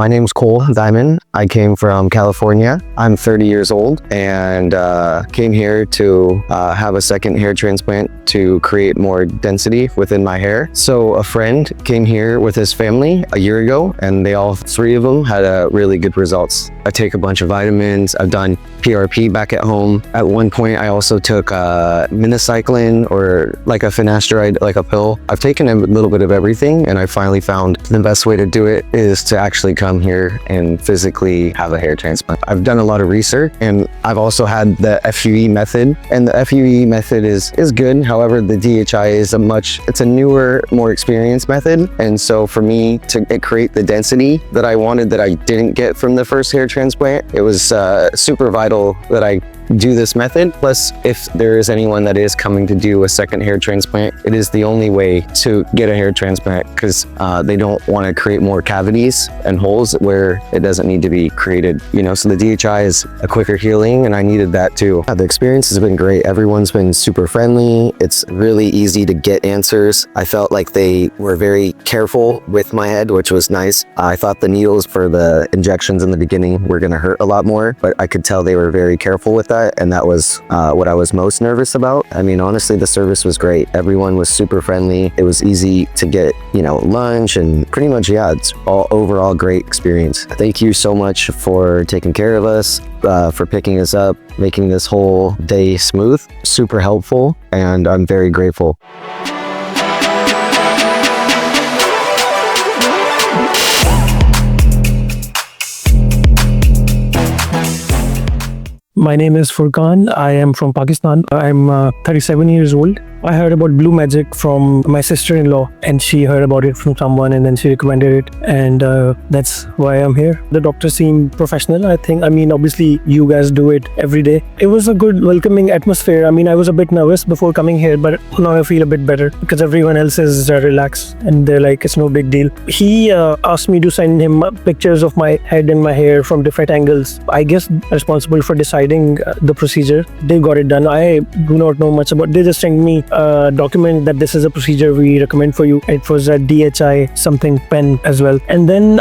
My name's Cole Diamond. I came from California. I'm 30 years old and came here to have a second hair transplant to create more density within my hair. So a friend came here with his family a year ago, and they all three of them had really good results. I take a bunch of vitamins. I've done PRP back at home. At one point, I also took minocycline, or like a finasteride, like a pill. I've taken a little bit of everything, and I finally found the best way to do it is to actually come here and physically have a hair transplant. I've done a lot of research, and I've also had the FUE method, and the FUE method is good. However, the DHI is it's a newer, more experienced method. And so for me to create the density that I wanted that I didn't get from the first hair transplant, it was super vital that I do this method. Plus, if there is anyone that is coming to do a second hair transplant, it is the only way to get a hair transplant, because they don't want to create more cavities and holes where it doesn't need to be created. So the DHI is a quicker healing, and I needed that too. The experience has been great. Everyone's been super friendly. It's really easy to get answers. I felt like they were very careful with my head, which was nice. I thought the needles for the injections in the beginning were going to hurt a lot more, but I could tell they were very careful with that. And that was what I was most nervous about. I mean, honestly, the service was great. Everyone was super friendly. It was easy to get, lunch, and pretty much, yeah, it's all overall great experience. Thank you so much for taking care of us, for picking us up, making this whole day smooth, super helpful, and I'm very grateful. My name is Furqan. I am from Pakistan. I'm 37 years old. I heard about BlueMagic from my sister-in-law, and she heard about it from someone, and then she recommended it, and that's why I'm here. The doctor seemed professional, I think. I mean, obviously, you guys do it every day. It was a good, welcoming atmosphere. I mean, I was a bit nervous before coming here, but now I feel a bit better because everyone else is relaxed, and they're like, it's no big deal. He asked me to send him pictures of my head and my hair from different angles. I guess responsible for deciding the procedure. They got it done. I do not know much about it. They just sent me document that this is a procedure we recommend for you. It was a DHI something pen as well. And then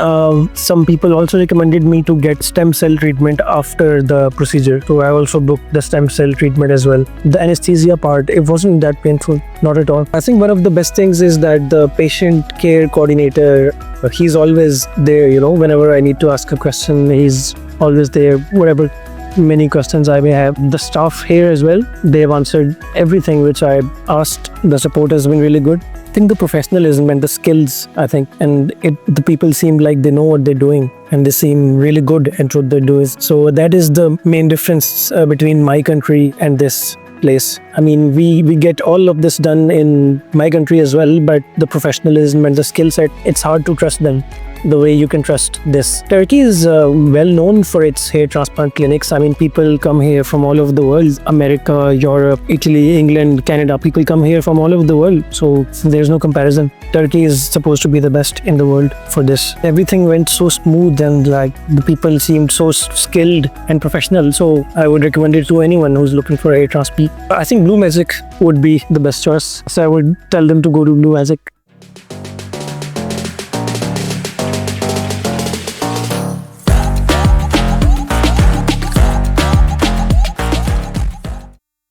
some people also recommended me to get stem cell treatment after the procedure. So I also booked the stem cell treatment as well. The anesthesia part, it wasn't that painful, not at all. I think one of the best things is that the patient care coordinator, he's always there, whenever I need to ask a question, he's always there, whatever many questions I may have. The staff here as well, they've answered everything which I asked. The support has been really good. I think the professionalism and the skills, and the people seem like they know what they're doing, and they seem really good at what they're doing. So that is the main difference between my country and this place. I mean, we get all of this done in my country as well, but the professionalism and the skill set, it's hard to trust them the way you can trust this. Turkey is well known for its hair transplant clinics. I mean, people come here from all over the world. America, Europe, Italy, England, Canada. People come here from all over the world. So there's no comparison. Turkey is supposed to be the best in the world for this. Everything went so smooth, and the people seemed so skilled and professional. So I would recommend it to anyone who's looking for a hair transplant. I think BlueMagic would be the best choice. So I would tell them to go to BlueMagic.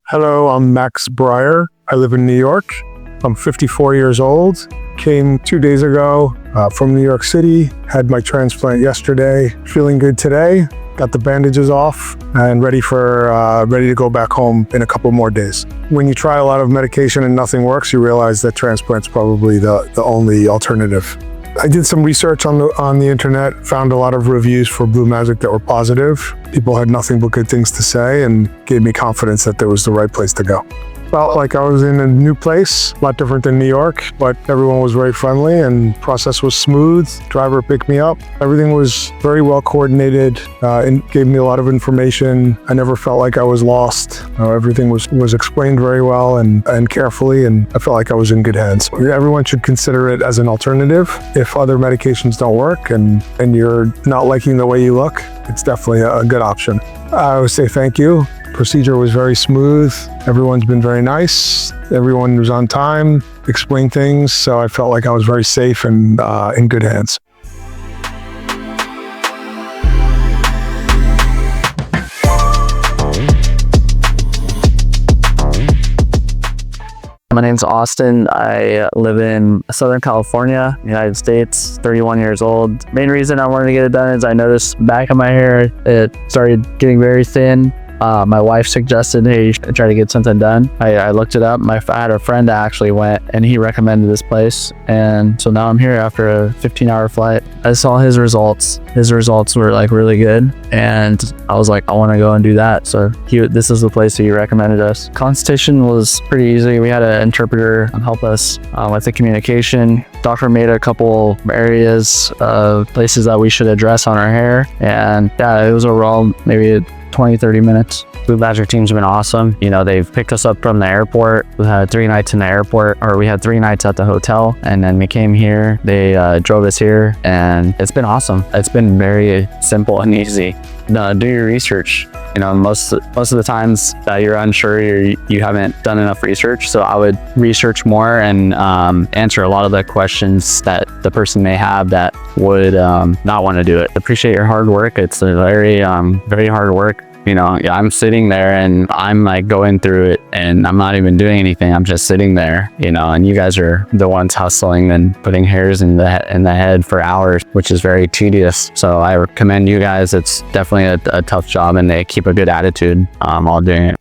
Hello, I'm Max Breyer. I live in New York. I'm 54 years old. Came 2 days ago from New York City. Had my transplant yesterday. Feeling good today. Got the bandages off and ready to go back home in a couple more days. When you try a lot of medication and nothing works, you realize that transplant's probably the only alternative. I did some research on the internet, found a lot of reviews for BlueMagic that were positive. People had nothing but good things to say, and gave me confidence that there was the right place to go. Felt like I was in a new place, a lot different than New York, but everyone was very friendly and process was smooth. Driver picked me up. Everything was very well coordinated and gave me a lot of information. I never felt like I was lost. Everything was explained very well and carefully, and I felt like I was in good hands. Everyone should consider it as an alternative. If other medications don't work and you're not liking the way you look, it's definitely a good option. I would say thank you. Procedure was very smooth. Everyone's been very nice. Everyone was on time, explained things, so I felt like I was very safe and in good hands. My name's Austin. I live in Southern California, United States, 31 years old. Main reason I wanted to get it done is I noticed back of my hair, it started getting very thin. My wife suggested, hey, you should try to get something done. I looked it up. I had a friend that actually went and he recommended this place. And so now I'm here after a 15-hour flight. I saw his results. His results were like really good. And I was like, I want to go and do that. So this is the place that he recommended us. Consultation was pretty easy. We had an interpreter help us with the communication. Doctor made a couple areas of places that we should address on our hair. And yeah, it was overall maybe 20-30 minutes. BlueMagic team's been awesome. You know, they've picked us up from the airport. We had 3 nights in the airport, or we had 3 nights at the hotel, and then we came here. They drove us here, and it's been awesome. It's been very simple and easy. Do your research. You know, most of the times that you're unsure, you haven't done enough research. So I would research more and answer a lot of the questions that the person may have that would not want to do it. Appreciate your hard work. It's a very hard work. You know, I'm sitting there and I'm like going through it and I'm not even doing anything. I'm just sitting there, you know, and you guys are the ones hustling and putting hairs in the head for hours, which is very tedious. So I commend you guys. It's definitely a tough job and they keep a good attitude while doing it.